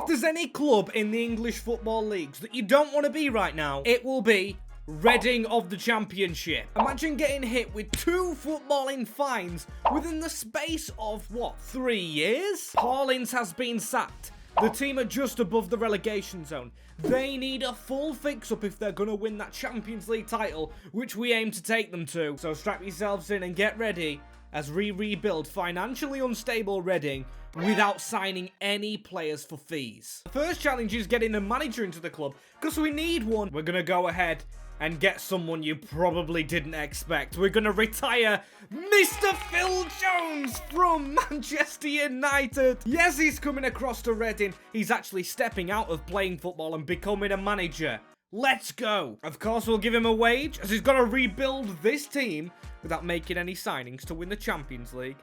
there's any club in the English football leagues that you don't want to be right now, it will be Reading of the Championship. Imagine getting hit with 2 footballing fines within the space of, what, 3 years? Paulins has been sacked. The team are just above the relegation zone. They need a full fix-up if they're going to win that Champions League title, which we aim to take them to. So strap yourselves in and get ready as we rebuild financially unstable Reading without signing any players for fees. The first challenge is getting a manager into the club, because we need one. We're going to go ahead and get someone you probably didn't expect. We're going to retire Mr. Phil Jones from Manchester United. Yes, he's coming across to Reading. He's actually stepping out of playing football and becoming a manager. Let's go. Of course, we'll give him a wage, as he's got to rebuild this team without making any signings to win the Champions League.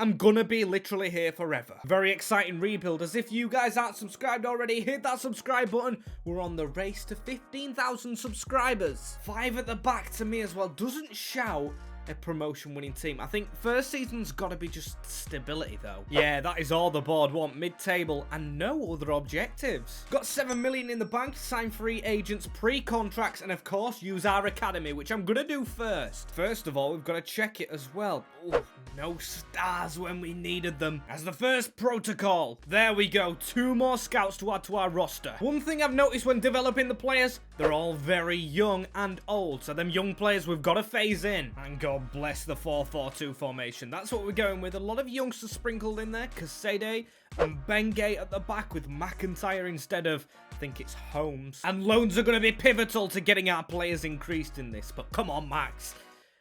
I'm gonna be literally here forever. Very exciting rebuild, as if you guys aren't subscribed already, hit that subscribe button. We're on the race to 15,000 subscribers. 5 at the back to me as well. Doesn't shout a promotion winning team. I think first season's gotta be just stability though. Yeah, that is all the board want. Mid-table and no other objectives. Got 7 million in the bank to sign free agents, pre-contracts, and of course use our academy, which I'm gonna do first. First of all, we've got to check it as well. Ooh, no stars when we needed them. As the first protocol, there we go. 2 more scouts to add to our roster. One thing I've noticed when developing the players, they're all very young and old. So them young players we've got to phase in. And God bless the 4-4-2 formation. That's what we're going with. A lot of youngsters sprinkled in there. Kasede and Bengay at the back with McIntyre instead of, I think it's Holmes. And loans are going to be pivotal to getting our players increased in this. But come on, Max.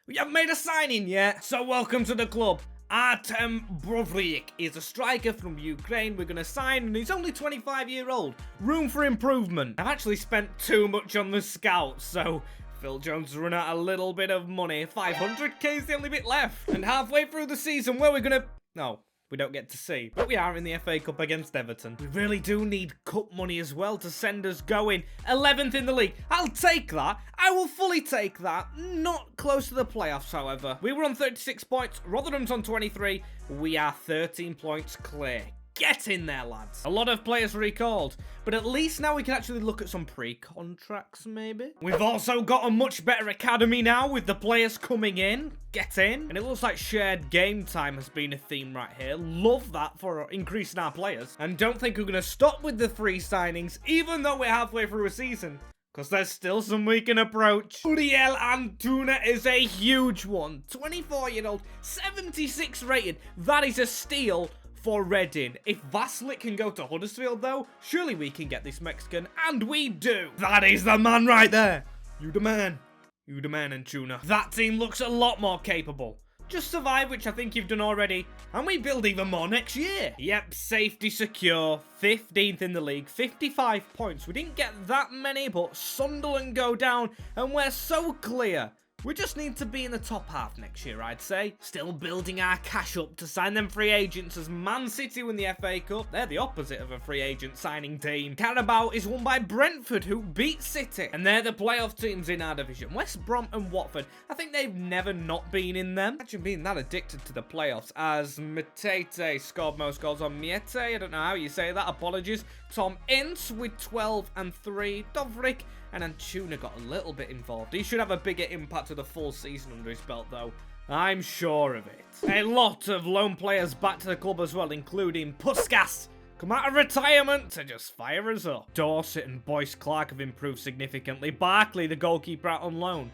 We haven't made a signing yet. So welcome to the club. Artem Brovlik is a striker from Ukraine. We're going to sign, and he's only 25-year-old. Room for improvement. I've actually spent too much on the scouts, so Phil Jones has run out a little bit of money. 500k is the only bit left. And halfway through the season, where we're going to... No, we don't get to see. But we are in the FA Cup against Everton. We really do need cup money as well to send us going. 11th in the league. I'll take that. I will fully take that. Not close to the playoffs, however. We were on 36 points. Rotherham's on 23. We are 13 points clear. Get in there, lads. A lot of players recalled, but at least now we can actually look at some pre-contracts, maybe. We've also got a much better academy now with the players coming in. Get in. And it looks like shared game time has been a theme right here. Love that for increasing our players. And don't think we're going to stop with the 3 signings, even though we're halfway through a season, because there's still some we can approach. Uriel Antuna is a huge one. 24-year-old, 76 rated. That is a steal for Reading. If Vaslik can go to Huddersfield though, surely we can get this Mexican, and we do. That is the man right there. You the man. You the man, Antuna. That team looks a lot more capable. Just survive, which I think you've done already, and we build even more next year. Yep, safety secure, 15th in the league, 55 points. We didn't get that many, but Sunderland go down, and we're so clear. We just need to be in the top half next year, I'd say. Still building our cash up to sign them free agents as Man City win the FA Cup. They're the opposite of a free agent signing team. Carabao is won by Brentford, who beat City. And they're the playoff teams in our division. West Brom and Watford, I think they've never not been in them. Imagine being that addicted to the playoffs, as Matete scored most goals on Miete. I don't know how you say that, apologies. Tom Ince with 12 and 3. Dovrik and Antuna got a little bit involved. He should have a bigger impact of the full season under his belt, though. I'm sure of it. A lot of loan players back to the club as well, including Puskas. Come out of retirement to just fire us up. Dorset and Boyce Clark have improved significantly. Barkley, the goalkeeper, out on loan.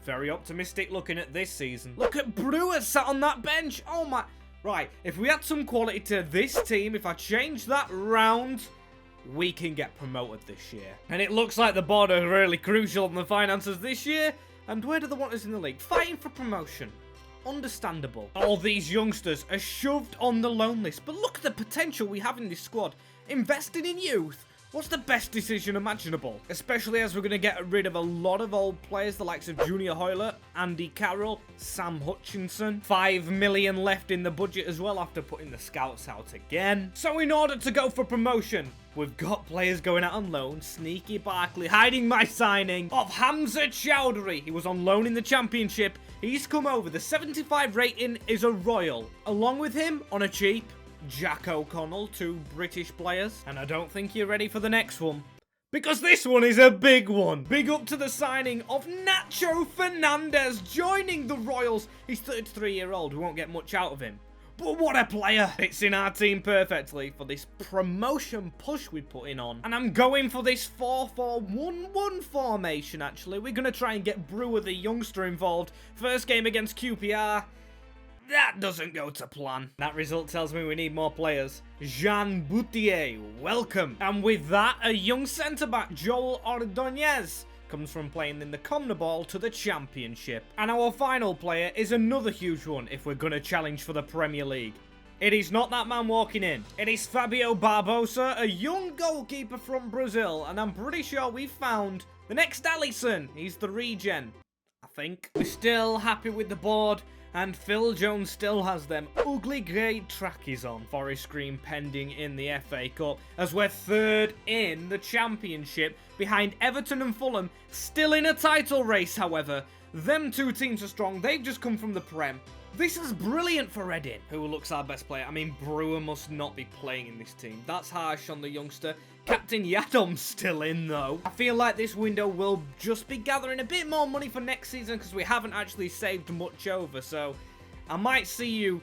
Very optimistic looking at this season. Look at Brewer sat on that bench. Oh my... Right, if we add some quality to this team, if I change that round, we can get promoted this year. And it looks like the board are really crucial in the finances this year. And where do they want us in the league? Fighting for promotion. Understandable. All these youngsters are shoved on the loan list. But look at the potential we have in this squad. Investing in youth. What's the best decision imaginable? Especially as we're going to get rid of a lot of old players, the likes of Junior Hoylett, Andy Carroll, Sam Hutchinson. 5 million left in the budget as well after putting the scouts out again. So in order to go for promotion, we've got players going out on loan. Sneaky Barkley hiding my signing of Hamza Chowdhury. He was on loan in the championship. He's come over. The 75 rating is a royal. Along with him, on a cheap, Jack O'Connell, 2 British players. And I don't think you're ready for the next one, because this one is a big one. Big up to the signing of Nacho Fernandez joining the Royals. He's 33-year-old. We won't get much out of him, but what a player. Fits in our team perfectly for this promotion push we're putting on. And I'm going for this 4-4-1-1 formation, actually. We're going to try and get Brewer, the youngster, involved. First game against QPR. That doesn't go to plan. That result tells me we need more players. Jean Boutier, welcome. And with that, a young centre-back, Joel Ordonez, comes from playing in the CONMEBOL to the Championship. And our final player is another huge one if we're going to challenge for the Premier League. It is not that man walking in. It is Fabio Barbosa, a young goalkeeper from Brazil. And I'm pretty sure we found the next Alisson. He's the regen, I think. We're still happy with the board. And Phil Jones still has them ugly grey trackies on. Forest Green pending in the FA Cup, as we're 3rd in the Championship, behind Everton and Fulham, still in a title race, however. Them 2 teams are strong. They've just come from the Prem. This is brilliant for Reading. Who looks our best player? I mean, Brewer must not be playing in this team. That's harsh on the youngster. Captain Yadom's still in, though. I feel like this window will just be gathering a bit more money for next season because we haven't actually saved much over. So I might see you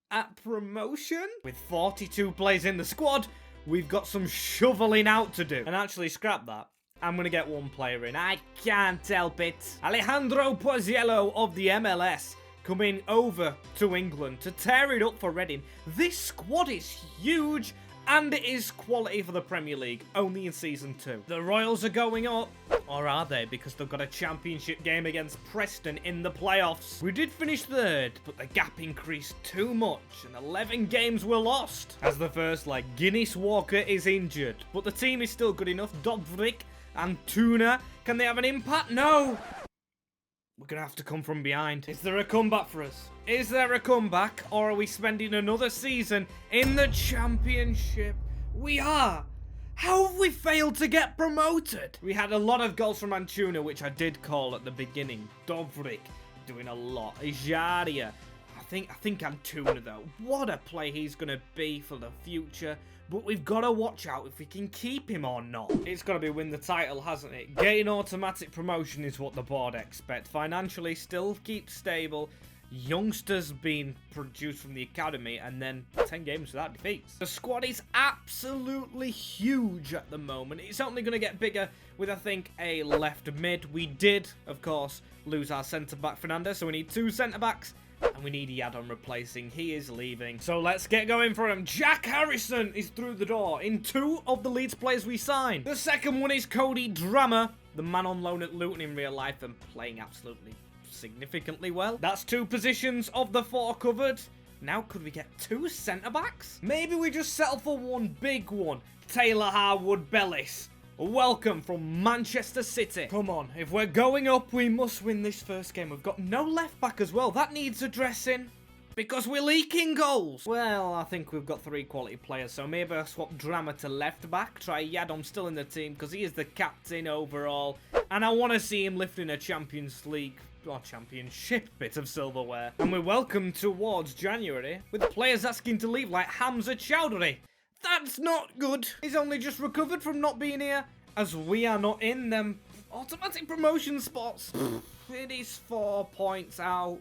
at promotion. With 42 players in the squad, we've got some shoveling out to do. And actually, scrap that. I'm going to get 1 player in. I can't help it. Alejandro Pozuelo of the MLS. Coming over to England to tear it up for Reading. This squad is huge, and it is quality for the Premier League, only in Season 2. The Royals are going up, or are they? Because they've got a Championship game against Preston in the playoffs. We did finish 3rd, but the gap increased too much, and 11 games were lost. As the first leg, Guinness Walker is injured, but the team is still good enough. Dobrik and Tuna, can they have an impact? No! We're going to have to come from behind. Is there a comeback for us? Is there a comeback? Or are we spending another season in the Championship? We are. How have we failed to get promoted? We had a lot of goals from Antuna, which I did call at the beginning. Dobrik doing a lot. Ejaria. I think Antuna, though. What a play he's going to be for the future. But we've got to watch out if we can keep him or not. It's got to be win the title, hasn't it? Getting automatic promotion is what the board expect. Financially, still keep stable. Youngsters being produced from the academy, and then 10 games without defeats. The squad is absolutely huge at the moment. It's only going to get bigger with, I think, a left mid. We did, of course, lose our centre-back Fernandez, so we need 2 centre-backs. And we need Yadon replacing. He is leaving. So let's get going for him. Jack Harrison is through the door in 2 of the Leeds players we signed. The second one is Cody Drammer, the man on loan at Luton in real life and playing absolutely significantly well. That's 2 positions of the 4 covered. Now could we get 2 centre-backs? Maybe we just settle for 1 big one. Taylor Harwood Bellis. Welcome from Manchester City. Come on, if we're going up, we must win this first game. We've got no left back as well. That needs addressing because we're leaking goals. Well, I think we've got 3 quality players, so maybe I'll swap Drama to left back. Try Yadom still in the team because he is the captain overall. And I want to see him lifting a Champions League or Championship bit of silverware. And we're welcome towards January with players asking to leave like Hamza Chowdhury. That's not good. He's only just recovered from not being here, as we are not in them automatic promotion spots. It is 4 points out.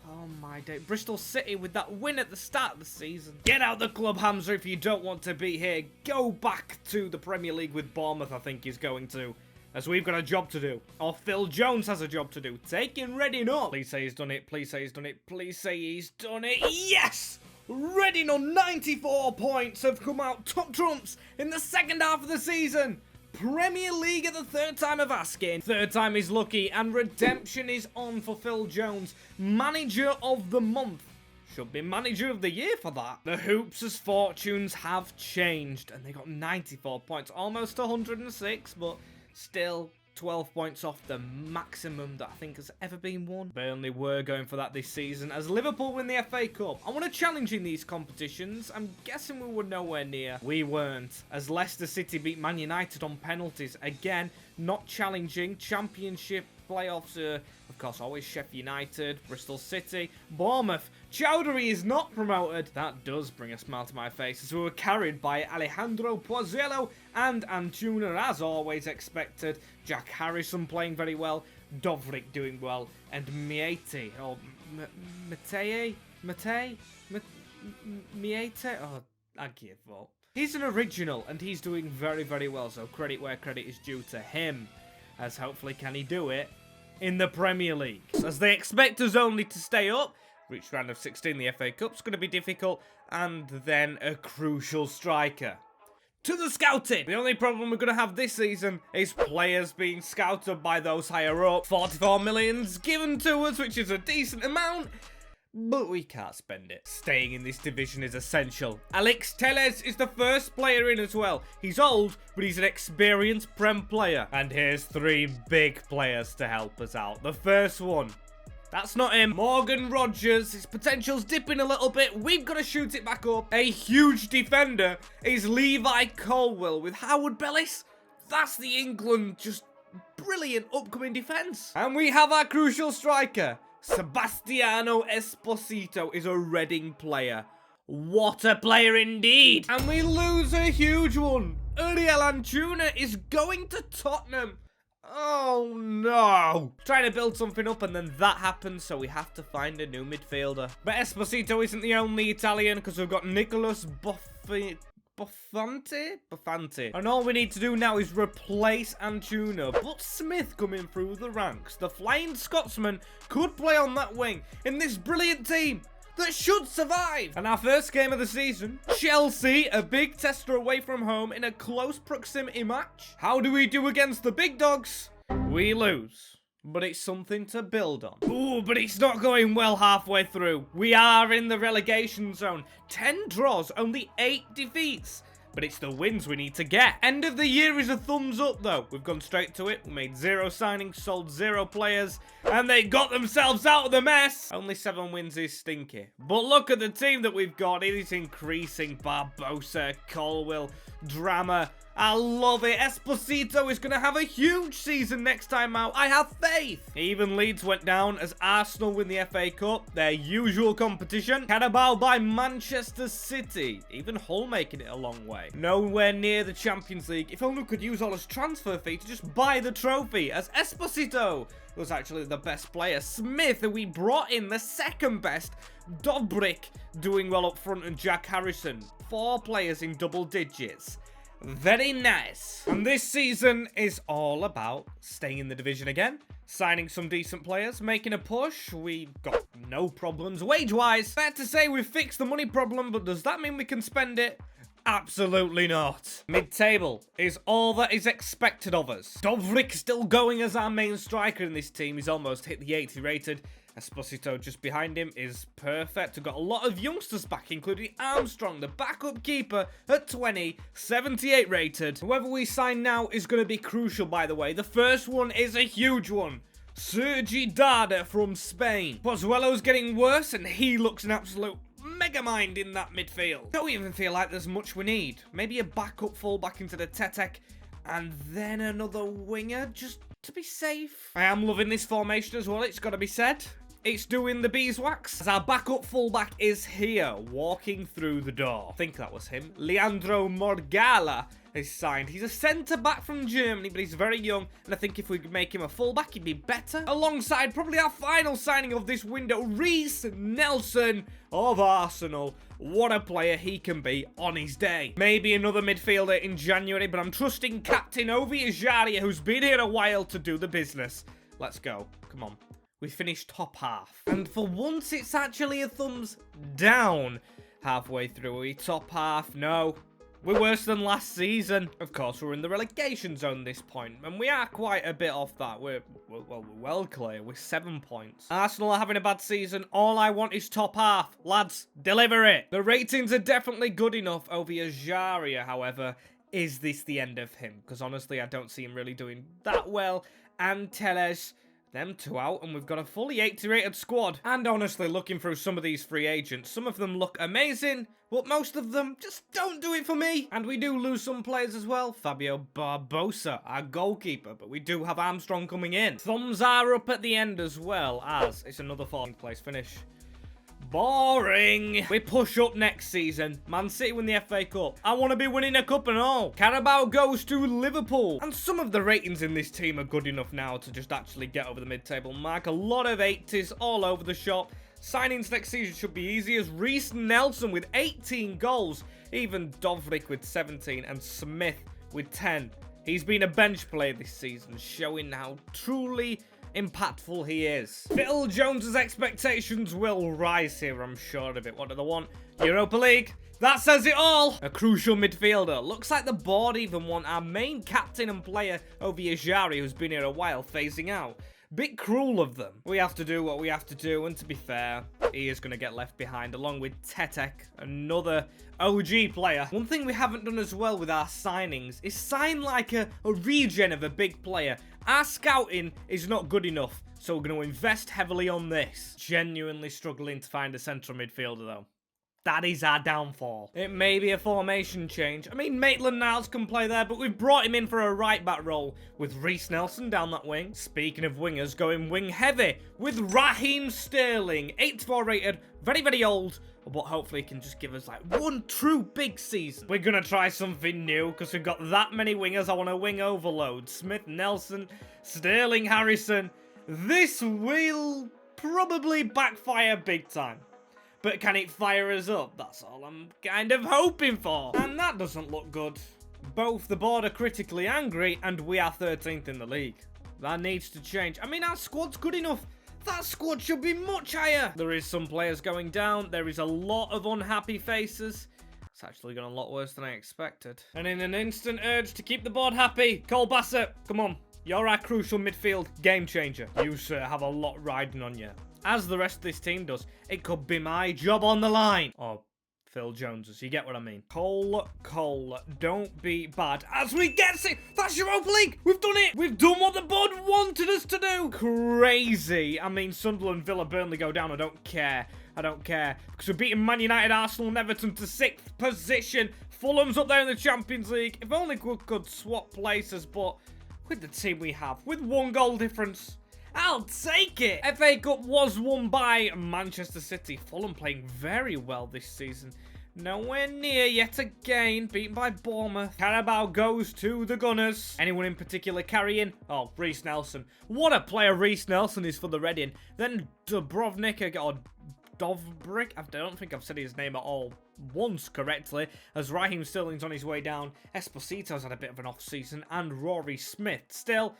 Oh my day. Bristol City with that win at the start of the season. Get out the club, Hamza, if you don't want to be here. Go back to the Premier League with Bournemouth, I think he's going to. As we've got a job to do. Or Phil Jones has a job to do. Taking Reading up. Please say he's done it. Please say he's done it. Please say he's done it. Yes! Reading on 94 points have come out top trumps in the second half of the season. Premier League at the 3rd time of asking. 3rd time is lucky and redemption is on for Phil Jones. Manager of the month. Should be manager of the year for that. The Hoops' fortunes have changed and they got 94 points. Almost 106, but still 12 points off the maximum that I think has ever been won. Burnley were going for that this season as Liverpool win the FA Cup. I want to challenge in these competitions. I'm guessing we were nowhere near. We weren't, as Leicester City beat Man United on penalties. Again, not challenging. Championship playoffs. Of course, always Sheffield United, Bristol City, Bournemouth. Chowdhury is not promoted. That does bring a smile to my face, as we were carried by Alejandro Pozuelo and Antuna, as always expected. Jack Harrison playing very well, Dovrik doing well, and Miete, or Miete? Oh, I give up. He's an original, and he's doing very, very well, so credit where credit is due to him. As hopefully can he do it in the Premier League. As they expect us only to stay up, reach round of 16, the FA Cup's going to be difficult, and then a crucial striker. To the scouting! The only problem we're going to have this season is players being scouted by those higher up. 44 millions given to us, which is a decent amount, but we can't spend it. Staying in this division is essential. Alex Telles is the first player in as well. He's old, but he's an experienced Prem player. And here's 3 big players to help us out. The first one, that's not him. Morgan Rogers, his potential's dipping a little bit. We've got to shoot it back up. A huge defender is Levi Colwill with Howard Bellis. That's the England, just brilliant upcoming defence. And we have our crucial striker. Sebastiano Esposito is a Reading player. What a player indeed. And we lose a huge one. Uriel Antuna is going to Tottenham. Oh no. Trying to build something up and then that happens, so we have to find a new midfielder. But Esposito isn't the only Italian, because we've got Nicolas Buffante. And all we need to do now is replace Antuna. But Smith coming through the ranks. The Flying Scotsman could play on that wing in this brilliant team that should survive. And our first game of the season, Chelsea, a big tester away from home in a close proximity match. How do we do against the big dogs? We lose. But it's something to build on. Ooh, but it's not going well halfway through. We are in the relegation zone. 10 draws, only 8 defeats. But it's the wins we need to get. End of the year is a thumbs up, though. We've gone straight to it. We made 0 signings, sold 0 players, and they got themselves out of the mess. Only 7 wins is stinky. But look at the team that we've got. It is increasing. Barbosa, Colwill, Drama. I love it. Esposito is going to have a huge season next time out. I have faith. Even Leeds went down as Arsenal win the FA Cup, their usual competition. Carabao by Manchester City. Even Hull making it a long way. Nowhere near the Champions League. If only we could use all his transfer fee to just buy the trophy, as Esposito was actually the best player. Smith, who we brought in, the second best. Dobrik doing well up front, and Jack Harrison. 4 players in double digits. Very nice. And this season is all about staying in the division again, signing some decent players, making a push. We got no problems wage-wise. Fair to say we've fixed the money problem, but does that mean we can spend it? Absolutely not. Mid-table is all that is expected of us. Dovrik still going as our main striker in this team. He's almost hit the 80 rated. Esposito just behind him is perfect. We've got a lot of youngsters back, including Armstrong, the backup keeper at 20, 78 rated. Whoever we sign now is going to be crucial, by the way. The first one is a huge one. Sergi Dada from Spain. Pozuelo's getting worse, and he looks an absolute megamind in that midfield. Don't even feel like there's much we need. Maybe a backup fullback into the Tetek, and then another winger, just to be safe. I am loving this formation as well, it's got to be said. It's doing the beeswax, as our backup fullback is here, walking through the door. I think that was him. Leandro Morgala is signed. He's a centre-back from Germany, but he's very young, and I think if we could make him a fullback, he'd be better. Alongside probably our final signing of this window, Reiss Nelson of Arsenal. What a player he can be on his day. Maybe another midfielder in January, but I'm trusting Captain Ovi Ejaria, who's been here a while, to do the business. Let's go. Come on. We finished top half. And for once, it's actually a thumbs down halfway through. Are we top half? No. We're worse than last season. Of course, we're in the relegation zone at this point, and we are quite a bit off that. We're well clear with 7 points. Arsenal are having a bad season. All I want is top half. Lads, deliver it. The ratings are definitely good enough. Over Ajaria, however, is this the end of him? Because honestly, I don't see him really doing that well. And Telles, Them two out, and we've got a fully 80 rated squad. And honestly, looking through some of these free agents, some of them look amazing, but most of them just don't do it for me. And we do lose some players as well. Fabio Barbosa, our goalkeeper, but we do have Armstrong coming in. Thumbs are up at the end as well, as it's another 14th place finish. Boring. We push up next season. Man City win the FA Cup. I want to be winning a cup and all. Carabao goes to Liverpool. And some of the ratings in this team are good enough now to just actually get over the mid-table mark. A lot of 80s all over the shop. Signings next season should be easy as Reiss Nelson with 18 goals. Even Dovrik with 17 and Smith with 10. He's been a bench player this season, showing how truly impactful he is. Phil Jones's expectations will rise here, I'm sure of it. What do they want? Europa League. That says it all. A crucial midfielder. Looks like the board even want our main captain and player, Ovie Ejaria, who's been here a while, phasing out. Bit cruel of them. We have to do what we have to do, and to be fair, he is going to get left behind, along with Tetek, another OG player. One thing we haven't done as well with our signings is sign like a regen of a big player. Our scouting is not good enough, so we're going to invest heavily on this. Genuinely struggling to find a central midfielder, though. That is our downfall. It may be a formation change. I mean, Maitland-Niles can play there, but we've brought him in for a right-back role with Reiss Nelson down that wing. Speaking of wingers, going wing-heavy with Raheem Sterling. 84 rated, very, very old, but hopefully he can just give us, like, one true big season. We're going to try something new because we've got that many wingers. I want a wing overload. Smith, Nelson, Sterling, Harrison. This will probably backfire big time. But can it fire us up? That's all I'm kind of hoping for. And that doesn't look good. Both the board are critically angry, and we are 13th in the league. That needs to change. I mean, our squad's good enough. That squad should be much higher. There is some players going down. There is a lot of unhappy faces. It's actually gone a lot worse than I expected. And in an instant urge to keep the board happy, Cole Bassett, come on. You're our crucial midfield game changer. You, sir, have a lot riding on you. As the rest of this team does. It could be my job on the line. Or Phil Jones's, you get what I mean. Cole, don't be bad. As we get it, that's Europa League. We've done it. We've done what the board wanted us to do. Crazy. I mean, Sunderland, Villa, Burnley go down. I don't care. I don't care. Because we're beating Man United, Arsenal, and Everton to 6th position. Fulham's up there in the Champions League. If only we could swap places, but with the team we have, with 1 goal difference, I'll take it. FA Cup was won by Manchester City. Fulham playing very well this season. Nowhere near yet again. Beaten by Bournemouth. Carabao goes to the Gunners. Anyone in particular carrying? Oh, Reiss Nelson. What a player Reiss Nelson is for the Reading. Then Dubrovnik, or Dovrik. I don't think I've said his name at all once correctly, as Raheem Sterling's on his way down. Esposito's had a bit of an off season, and Rory Smith. Still,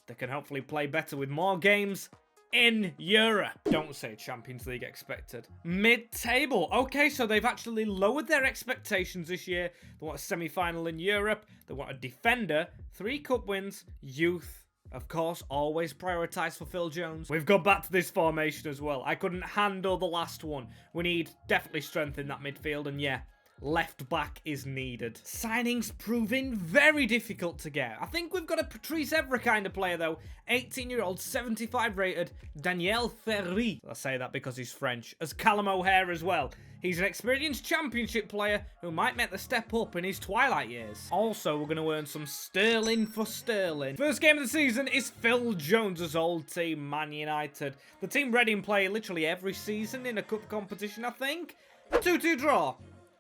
they can hopefully play better with more games in Europe. Don't say Champions League expected. Mid-table. Okay, so they've actually lowered their expectations this year. They want a semi-final in Europe. They want a defender, 3 cup wins, youth. Of course, always prioritised for Phil Jones. We've gone back to this formation as well. I couldn't handle the last one. We need definitely strength in that midfield, and yeah, left back is needed. Signings proving very difficult to get. I think we've got a Patrice Evra kind of player though. 18-year-old, 75 rated, Daniel Ferry. I say that because he's French. As Callum O'Hare as well. He's an experienced championship player who might make the step up in his twilight years. Also, we're going to earn some sterling for sterling. First game of the season is Phil Jones's old team, Man United. The team Reading play literally every season in a cup competition, I think. A 2-2 draw.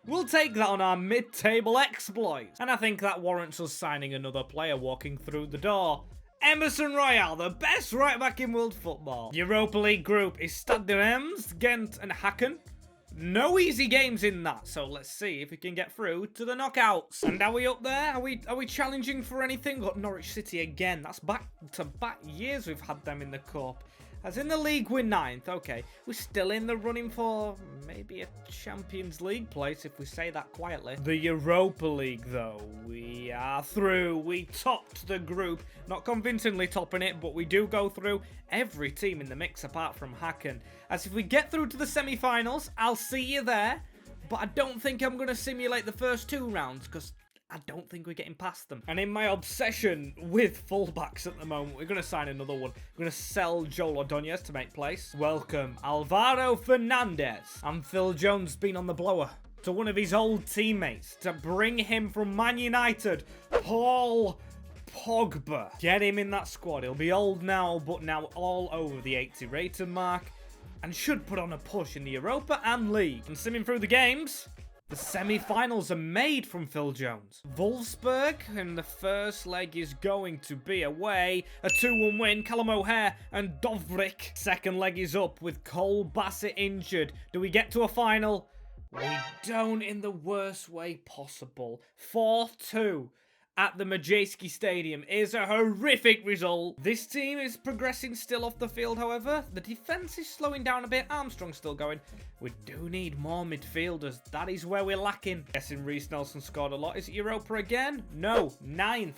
We'll take that on our mid-table exploit. And I think that warrants us signing another player walking through the door. Emerson Royal, the best right-back in world football. Europa League group is Stade de Reims, Ghent and Hacken. No easy games in that, so let's see if we can get through to the knockouts. And are we up there? Are we challenging for anything? Got Norwich City again. That's back-to-back years we've had them in the cup. As in the league, we're 9th. Okay, we're still in the running for maybe a Champions League place, if we say that quietly. The Europa League, though, we are through. We topped the group. Not convincingly topping it, but we do go through every team in the mix apart from Hacken. As if we get through to the semi-finals, I'll see you there. But I don't think I'm going to simulate the first 2 rounds, because I don't think we're getting past them. And in my obsession with fullbacks at the moment, we're going to sign another one. We're going to sell Joel Ordonez to make place. Welcome Alvaro Fernandez. And Phil Jones been on the blower to one of his old teammates to bring him from Man United, Paul Pogba. Get him in that squad. He'll be old now, but now all over the 80 rated mark, and should put on a push in the Europa and League. And simming through the games, the semi-finals are made from Phil Jones. Wolfsburg in the first leg is going to be away. A 2-1 win. Callum O'Hare and Dovrik. Second leg is up with Cole Bassett injured. Do we get to a final? We don't, in the worst way possible. 4-2 at the Majeski Stadium is a horrific result. This team is progressing still off the field, however. The defense is slowing down a bit. Armstrong's still going. We do need more midfielders. That is where we're lacking. Guessing Reiss Nelson scored a lot. Is it Europa again? No. 9th.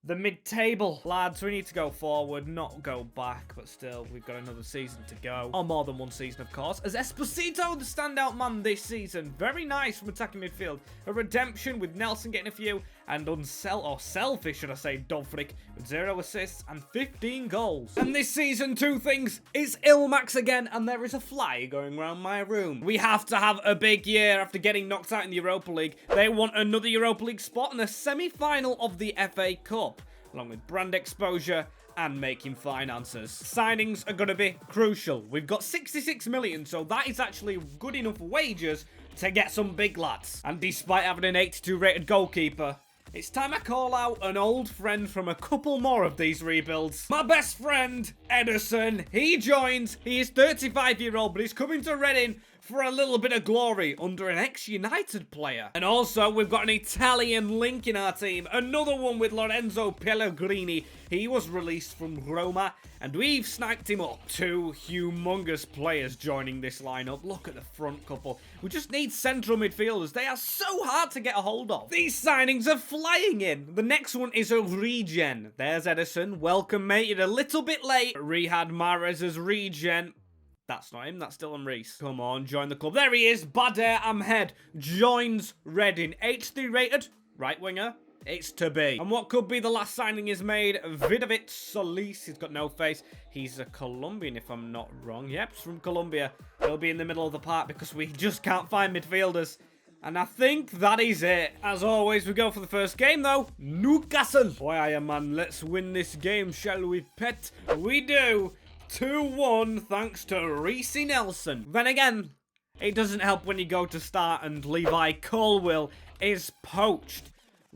The mid-table. Lads, we need to go forward, not go back, but still, we've got another season to go. Or more than one season, of course. As Esposito, the standout man this season. Very nice from attacking midfield. A redemption with Nelson getting a few, and selfish, should I say, Dovrik with 0 assists and 15 goals. And this season, 2 things. It's Ilmax again, and there is a fly going around my room. We have to have a big year after getting knocked out in the Europa League. They want another Europa League spot in the semi-final of the FA Cup, along with brand exposure and making finances. Signings are going to be crucial. We've got 66 million, so that is actually good enough wages to get some big lads. And despite having an 82 rated goalkeeper, it's time I call out an old friend from a couple more of these rebuilds. My best friend, Ederson. He joins. He is 35-year-old, but he's coming to Reading for a little bit of glory under an ex-United player. And also, we've got an Italian link in our team. Another one with Lorenzo Pellegrini. He was released from Roma, and we've snagged him up. 2 humongous players joining this lineup. Look at the front couple. We just need central midfielders. They are so hard to get a hold of. These signings are flying in. The next one is a regen. There's Ederson. Welcome, mate. You're a little bit late. Riyad Mahrez's regen. That's not him, that's Dylan Reese. Come on, join the club. There he is, Bader Ahmed joins Reading. HD rated, right winger. It's to be. And what could be the last signing is made. Vidovic Solis, he's got no face. He's a Colombian, if I'm not wrong. Yep, he's from Colombia. He'll be in the middle of the park because we just can't find midfielders. And I think that is it. As always, we go for the first game, though. Newcastle. Boy, Iron Man, let's win this game, shall we, pet? We do. 2-1 thanks to Reiss Nelson. Then again, it doesn't help when you go to start and Levi Colwill is poached.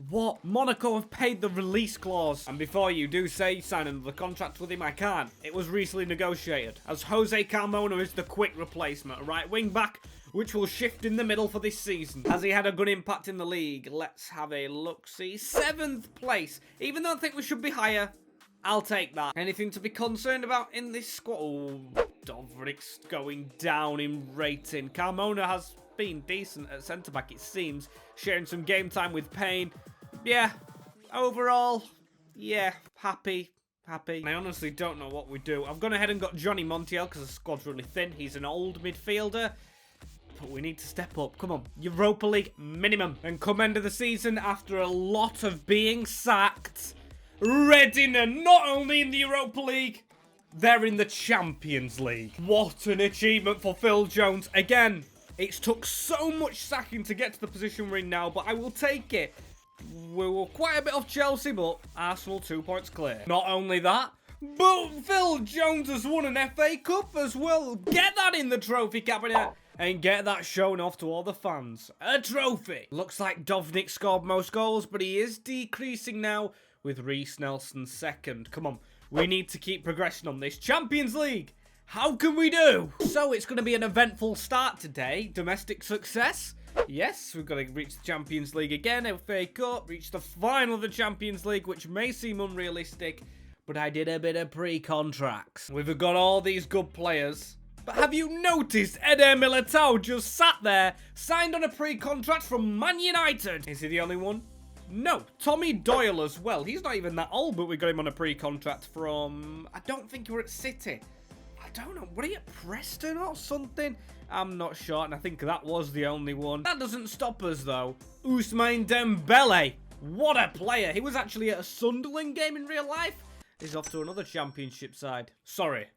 What? Monaco have paid the release clause. And before you do say sign another contract with him, I can't. It was recently negotiated, as Jose Carmona is the quick replacement, a right wing back, which will shift in the middle for this season. Has he had a good impact in the league? Let's have a look-see. 7th place. Even though I think we should be higher, I'll take that. Anything to be concerned about in this squad? Oh, Dovrik's going down in rating. Carmona has been decent at centre-back, it seems. Sharing some game time with Payne. Yeah, overall, yeah, happy. I honestly don't know what we do. I've gone ahead and got Johnny Montiel because the squad's really thin. He's an old midfielder. But we need to step up. Come on. Europa League minimum. And come end of the season after a lot of being sacked, Reading are not only in the Europa League, they're in the Champions League. What an achievement for Phil Jones. Again, it's took so much sacking to get to the position we're in now, but I will take it. We were quite a bit off Chelsea, but Arsenal 2 points clear. Not only that, but Phil Jones has won an FA Cup as well. Get that in the trophy cabinet and get that shown off to all the fans. A trophy. Looks like Dovnik scored most goals, but he is decreasing now with Reiss Nelson second. Come on, we need to keep progressing on this. Champions League, how can we do? So it's going to be an eventful start today. Domestic success. Yes, we've got to reach the Champions League again. FA Cup, reach the final of the Champions League, which may seem unrealistic, but I did a bit of pre-contracts. We've got all these good players. But have you noticed Eder Militao just sat there, signed on a pre-contract from Man United? Is he the only one? No, Tommy Doyle as well. He's not even that old, but we got him on a pre-contract from... I don't think he were at City. I don't know, were he at Preston or something? I'm not sure, and I think that was the only one. That doesn't stop us, though. Ousmane Dembele. What a player. He was actually at a Sunderland game in real life. He's off to another championship side. Sorry.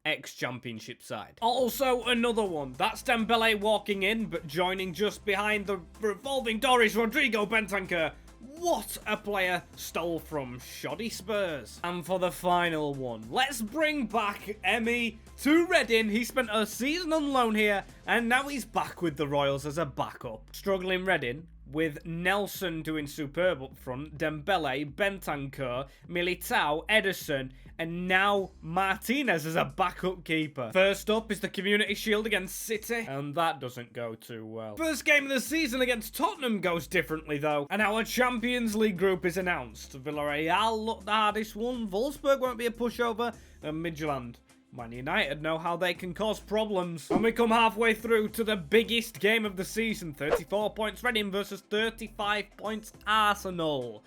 Ex-championship side. Also another one. That's Dembele walking in, but joining just behind the revolving door is Rodrigo Bentancur. What a player stole from shoddy Spurs. And for the final one, let's bring back Emi to Reading. He spent a season on loan here, and now he's back with the Royals as a backup. Struggling Reading, with Nelson doing superb up front, Dembele, Bentancur, Militao, Ederson, and now Martinez as a backup keeper. First up is the Community Shield against City, and that doesn't go too well. First game of the season against Tottenham goes differently though, and our Champions League group is announced. Villarreal look the hardest one, Wolfsburg won't be a pushover, and Midtjylland. Man United know how they can cause problems. And we come halfway through to the biggest game of the season. 34 points Reading versus 35 points Arsenal.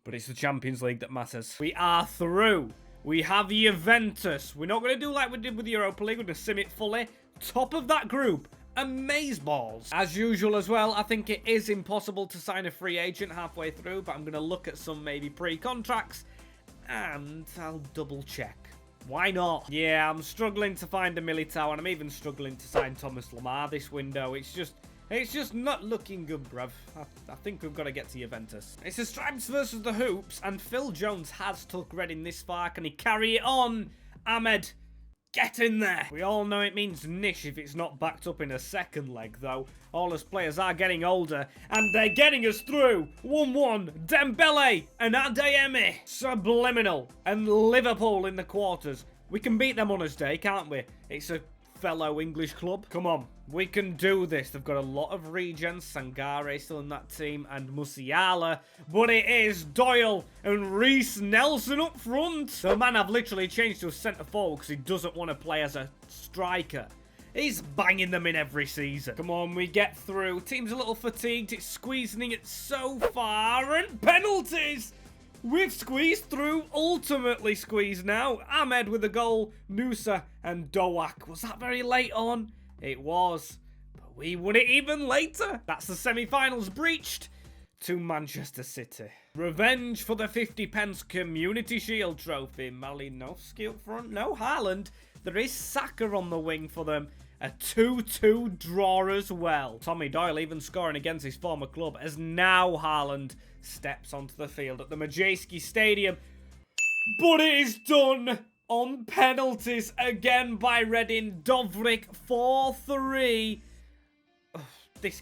But it's the Champions League that matters. We are through. We have Juventus. We're not going to do like we did with the Europa League. We're going to sim it fully. Top of that group. Amazeballs. As usual as well, I think it is impossible to sign a free agent halfway through. But I'm going to look at some maybe pre-contracts. And I'll double check. Why not? Yeah, I'm struggling to find a Militao, and I'm even struggling to sign Thomas Lamar this window. It's just not looking good, bruv. I think we've got to get to Juventus. It's the Stripes versus the Hoops, and Phil Jones has took Reading this far. Can he carry it on? Ahmed, get in there. We all know it means niche if it's not backed up in a second leg, though. All us players are getting older, and they're getting us through. 1-1, Dembele and Adeyemi. Subliminal and Liverpool in the quarters. We can beat them on us day, can't we? It's a fellow English club. Come on, we can do this. They've got a lot of regens. Sangare still in that team, and Musiala. But it is Doyle and Reece Nelson up front. The man I've literally changed to a centre forward because he doesn't want to play as a striker. He's banging them in every season. Come on, we get through. Team's a little fatigued. It's squeezing it so far. And penalties! We've squeezed through. Ultimately squeezed now. Ahmed with the goal. Nusa and Doak. Was that very late on? It was. But we won it even later. That's the semi-finals breached to Manchester City. Revenge for the 50 pence Community Shield trophy. Malinowski up front. No, Haaland. There is Saka on the wing for them. A 2-2 draw as well. Tommy Doyle even scoring against his former club as now Haaland steps onto the field at the Majeski Stadium. But it is done on penalties again by Reading. Dovrik 4-3. This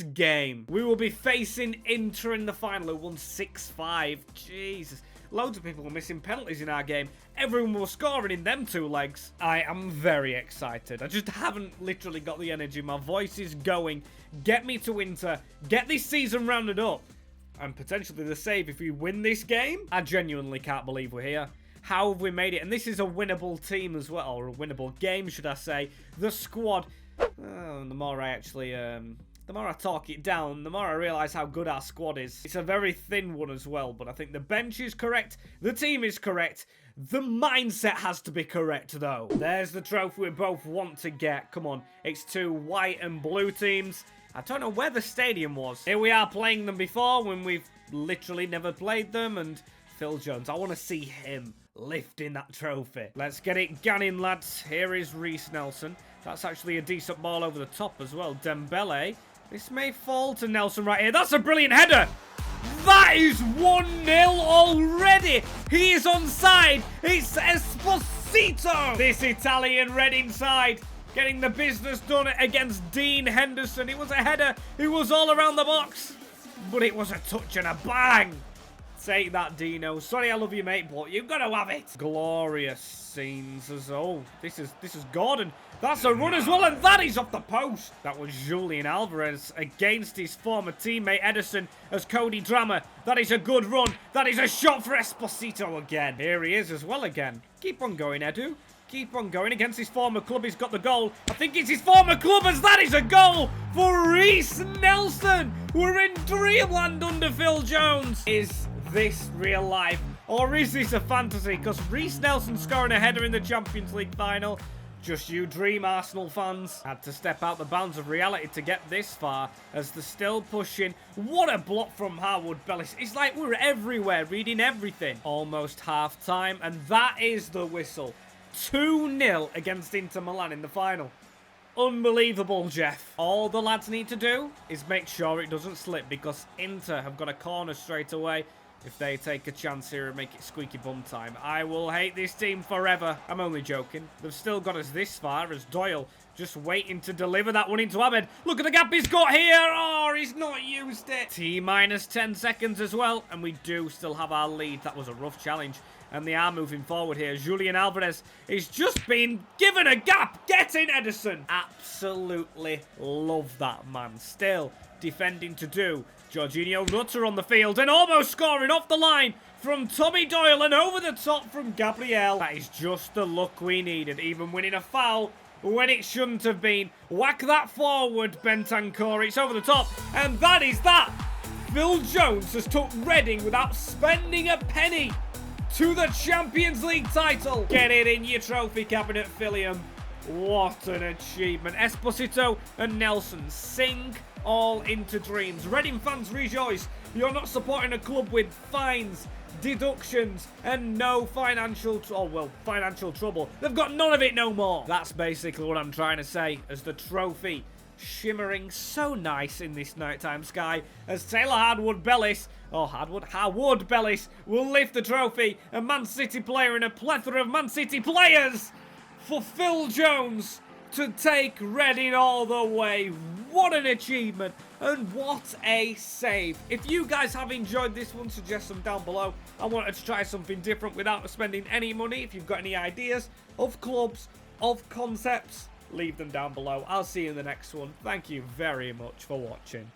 game. We will be facing Inter in the final who won 6-5. Jesus. Loads of people were missing penalties in our game. Everyone was scoring in them two legs. I am very excited. I just haven't literally got the energy. My voice is going. Get me to Inter. Get this season rounded up. And potentially the save if we win this game. I genuinely can't believe we're here. How have we made it? And this is a winnable team as well. Or a winnable game, should I say. The squad. Oh, the more I actually... The more I talk it down, the more I realise how good our squad is. It's a very thin one as well, but I think the bench is correct, the team is correct, the mindset has to be correct though. There's the trophy we both want to get. Come on, it's two white and blue teams. I don't know where the stadium was. Here we are playing them before when we've literally never played them, and Phil Jones, I want to see him lifting that trophy. Let's get it gunning, lads. Here is Reece Nelson. That's actually a decent ball over the top as well. Dembele. This may fall to Nelson right here. That's a brilliant header. That is 1-0 already. He is onside. It's Esposito. This Italian Reading side getting the business done against Dean Henderson. It was a header. It was all around the box. But it was a touch and a bang. Take that, Dino. Sorry I love you, mate, but you've got to have it. Glorious scenes as oh, this is Gordon. That's a run as well, and that is off the post. That was Julian Alvarez against his former teammate Ederson as Cody Drama. That is a good run. That is a shot for Esposito again. Here he is as well again. Keep on going, Edu. Keep on going against his former club. He's got the goal. I think it's his former club as that is a goal for Reece Nelson. We're in dreamland under Phil Jones. Is this real life? Or is this a fantasy? Because Reiss Nelson scoring a header in the Champions League final. Just you dream, Arsenal fans. Had to step out the bounds of reality to get this far as they're still pushing. What a block from Harwood Bellis. It's like we're everywhere, reading everything. Almost half time, and that is the whistle. 2-0 against Inter Milan in the final. Unbelievable, Jeff. All the lads need to do is make sure it doesn't slip, because Inter have got a corner straight away. If they take a chance here and make it squeaky bum time, I will hate this team forever. I'm only joking. They've still got us this far as Doyle just waiting to deliver that one into Ahmed. Look at the gap he's got here. Oh, he's not used it. T-minus 10 seconds as well, and we do still have our lead. That was a rough challenge, and they are moving forward here. Julian Alvarez is just been given a gap. Get in, Ederson. Absolutely love that man. Still defending to do. Jorginho Rutter on the field and almost scoring off the line from Tommy Doyle and over the top from Gabriel. That is just the luck we needed, even winning a foul when it shouldn't have been. Whack that forward, Bentancur. It's over the top, and that is that. Phil Jones has took Reading without spending a penny to the Champions League title. Get it in your trophy cabinet, Philium. What an achievement. Esposito and Nelson sing all into dreams. Reading fans rejoice. You're not supporting a club with fines, deductions, and no financial trouble. They've got none of it no more. That's basically what I'm trying to say, as the trophy shimmering so nice in this nighttime sky as Taylor Harwood Bellis will lift the trophy. A Man City player and a plethora of Man City players for Phil Jones to take Reading all the way. What an achievement, and what a save. If you guys have enjoyed this one, suggest them down below. I wanted to try something different without spending any money. If you've got any ideas of clubs, of concepts, leave them down below. I'll see you in the next one. Thank you very much for watching.